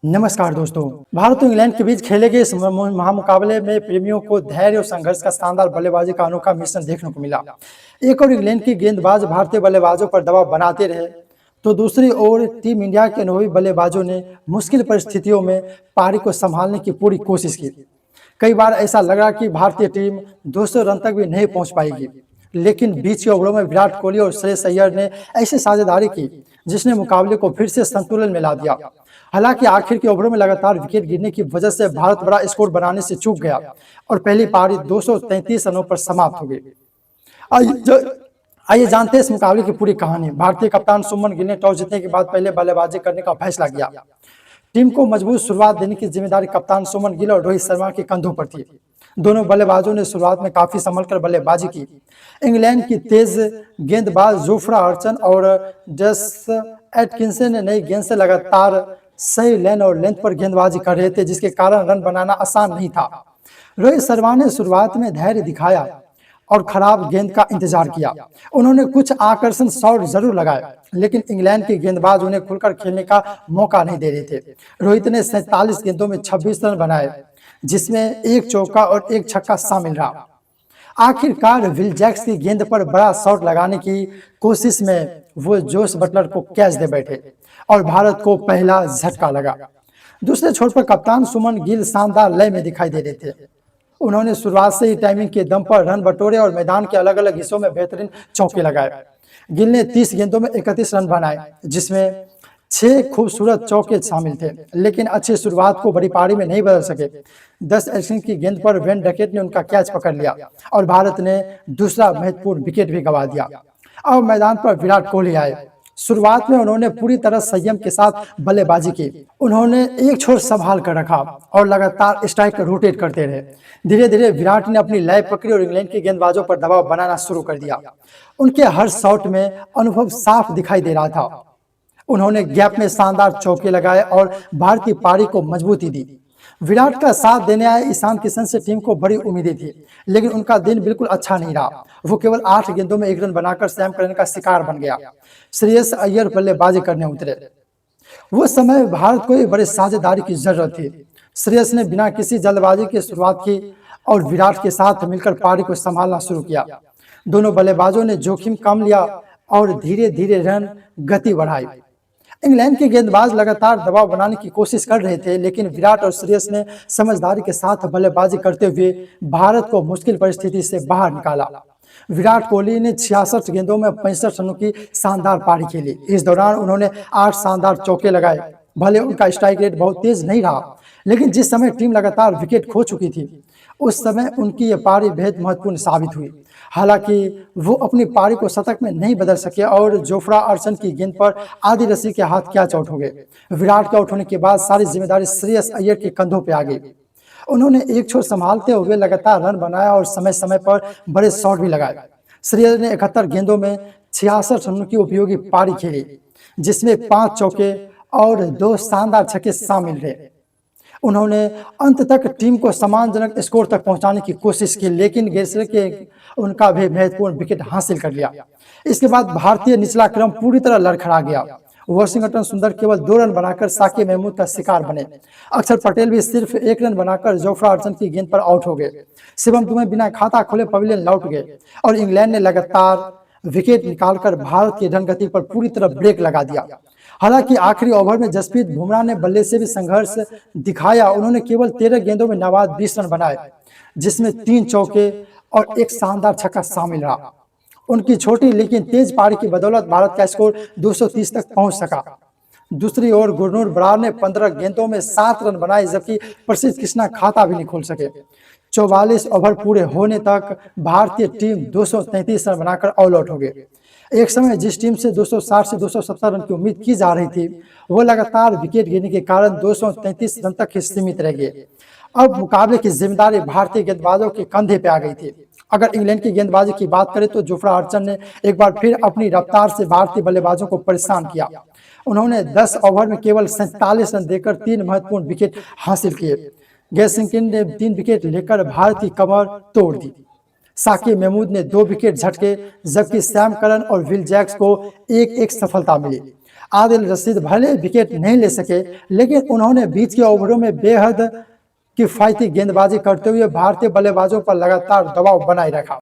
नमस्कार दोस्तों। भारत और इंग्लैंड के बीच खेले गए इस महामुकाबले में प्रेमियों को धैर्य और संघर्ष का शानदार बल्लेबाजी का अनोखा मिश्रण देखने को मिला। एक और इंग्लैंड की गेंदबाज भारतीय बल्लेबाजों पर दबाव बनाते रहे, तो दूसरी ओर टीम इंडिया के अनुभवी बल्लेबाजों ने मुश्किल परिस्थितियों में पारी को संभालने की पूरी कोशिश की। कई बार ऐसा लगा कि भारतीय टीम 200 रन तक भी नहीं पहुंच पाएगी, लेकिन बीच के ओवरों में विराट कोहली और श्रेयस अय्यर ने ऐसी साझेदारी की जिसने मुकाबले को फिर से संतुलन में ला दिया। हालांकि आखिर के ओवरों में लगातार विकेट गिरने की वजह से भारत बड़ा स्कोर बनाने से चूक गया और पहली पारी 233 रनों पर समाप्त हो गई। आइए जानते हैं इस मुकाबले की पूरी कहानी। भारतीय कप्तान सुमन गिल ने टॉस जीतने के बाद पहले बल्लेबाजी करने का फैसला किया। टीम को मजबूत शुरुआत देने की जिम्मेदारी कप्तान सुमन गिल और रोहित शर्मा के कंधों पर थी। दोनों बल्लेबाजों ने शुरुआत में काफी संभलकर बल्लेबाजी की। इंग्लैंड की तेज गेंदबाज जोफ्रा आर्चर और जस एटकिंसन ने नई गेंद से लगातार सही लेन और लेंथ पर गेंदबाजी कर रहे थे, जिसके कारण रन बनाना आसान नहीं था। रोहित शर्मा ने शुरुआत में धैर्य दिखाया और खराब गेंद का इंतजार किया। उन्होंने कुछ आकर्षण शॉट जरूर लगाए, लेकिन इंग्लैंड के गेंदबाज उन्हें खुलकर खेलने का मौका नहीं दे रहे थे। रोहित ने 47 गेंदों में 26 रन बनाए, जिसमें एक चौका और एक छक्का शामिल रहा। आखिरकार विल जैक्स की गेंद पर बड़ा शॉट लगाने की कोशिश में वो जोश बटलर को कैच दे बैठे और भारत को पहला झटका लगा। दूसरे छोर पर कप्तान सुमन गिल शानदार लय में दिखाई दे रहे थे। उन्होंने शुरुआत से ही टाइमिंग के दम पर रन बटोरे और मैदान के अलग अलग हिस्सों में बेहतरीन चौके लगाए। गिल ने 30 गेंदों में 31 रन बनाए, जिसमें 6 खूबसूरत चौके शामिल थे, लेकिन अच्छी शुरुआत को बड़ी पारी में नहीं बदल सके। 10 एशियन की गेंद पर वेन डकेट ने उनका कैच पकड़ लिया और भारत ने दूसरा महत्वपूर्ण विकेट भी गंवा दिया। अब मैदान पर विराट कोहली आए। शुरुआत में उन्होंने पूरी तरह संयम के साथ बल्लेबाजी की। उन्होंने एक छोर संभाल कर रखा और लगातार स्ट्राइक रोटेट करते रहे। धीरे धीरे विराट ने अपनी लय पकड़ी और इंग्लैंड के गेंदबाजों पर दबाव बनाना शुरू कर दिया। उनके हर शॉट में अनुभव साफ दिखाई दे रहा था। उन्होंने गैप में शानदार चौके लगाए और भारतीय पारी को मजबूती दी। विराट का साथ देने आए ईशान किशन से टीम को बड़ी उम्मीदें थी, लेकिन उनका दिन बिल्कुल अच्छा नहीं रहा। वो केवल 8 गेंदों में 1 रन बनाकर सैम करन का शिकार बन गया। श्रेयस अय्यर बल्लेबाजी करने उतरे। वो समय भारत को एक बड़े साझेदारी की जरूरत थी। श्रेयस ने बिना किसी जल्दबाजी की शुरुआत की और विराट के साथ मिलकर पारी को संभालना शुरू किया। दोनों बल्लेबाजों ने जोखिम कम लिया और धीरे धीरे रन गति बढ़ाई। इंग्लैंड के गेंदबाज लगातार दबाव बनाने की कोशिश कर रहे थे, लेकिन विराट और श्रेयस ने समझदारी के साथ बल्लेबाजी करते हुए भारत को मुश्किल परिस्थिति से बाहर निकाला। विराट कोहली ने 66 गेंदों में 65 रनों की शानदार पारी खेली। इस दौरान उन्होंने 8 शानदार चौके लगाए। भले उनका स्ट्राइक रेट बहुत तेज नहीं रहा, लेकिन जिस समय टीम लगातार विकेट खो चुकी थी, उस समय उनकी ये पारी बेहद महत्वपूर्ण साबित हुई। हालांकि वो अपनी पारी को शतक में नहीं बदल सके और जोफ्रा आर्चर की गेंद पर आदि रसी के हाथ कैच आउट हो गए। विराट के आउट होने के बाद सारी जिम्मेदारी श्रेयस अय्यर के कंधों पर आ गई। उन्होंने एक छोर संभालते हुए लगातार रन बनाया और समय समय पर बड़े शॉट भी लगाए। श्रेयस ने 71 गेंदों में 66 रनों की उपयोगी पारी खेली, जिसमें 5 चौके और 2 शानदार छक्के शामिल रहे। उन्होंने अंत तक टीम को सम्मानजनक स्कोर तक पहुंचाने की कोशिश की, लेकिन गेस्टर के उनका भी महत्वपूर्ण विकेट हासिल कर लिया। इसके बाद भारतीय निचला क्रम पूरी तरह लड़खड़ा गया। वॉशिंगटन सुंदर केवल 2 रन बनाकर साकिब महमूद का शिकार बने। अक्षर पटेल भी सिर्फ 1 रन बनाकर जोफ्रा आर्चर की गेंद पर आउट हो गए। शिवम दुबे बिना खाता खोले पवेलियन लौट गए और इंग्लैंड ने लगातार विकेट निकालकर भारत की रनगति पर पूरी तरह ब्रेक लगा दिया। हालांकि आखिरी ओवर में जसप्रीत बुमराह ने बल्ले से भी संघर्ष दिखाया। उन्होंने केवल 13 गेंदों में नवाद 20 रन बनाए, जिसमें 3 चौके और 1 शानदार छक्का शामिल रहा। उनकी छोटी लेकिन तेज पारी की बदौलत भारत का स्कोर 230 तक पहुंच सका। दूसरी ओर गुरनूर बरार ने 15 गेंदों में 7 रन बनाए, जबकि प्रसिद्ध कृष्णा खाता भी नहीं खोल सके। 44 ओवर पूरे होने तक भारतीय टीम 233 रन बनाकर ऑल आउट हो गए। एक समय जिस टीम से 260 से 270 रन की उम्मीद की जा रही थी, वो लगातार विकेट गिरने के कारण 233 रन तक ही सीमित रह गए। अब मुकाबले की जिम्मेदारी भारतीय गेंदबाजों के कंधे पे आ गई थी। अगर इंग्लैंड की गेंदबाजी की बात करें तो जोफ्रा आर्चर ने एक बार फिर अपनी रफ्तार से भारतीय बल्लेबाजों को परेशान किया। उन्होंने 10 ओवर में केवल 47 रन देकर 3 महत्वपूर्ण विकेट हासिल किए। गैसिंकिन ने 3 विकेट लेकर भारत की कमर तोड़ दी। साकिब महमूद ने 2 विकेट झटके, जबकि सैम करन और विल जैक्स को एक एक सफलता मिली। आदिल रशीद भले विकेट नहीं ले सके, लेकिन उन्होंने बीच के ओवरों में बेहद किफायती गेंदबाजी करते हुए भारतीय बल्लेबाजों पर लगातार दबाव बनाए रखा।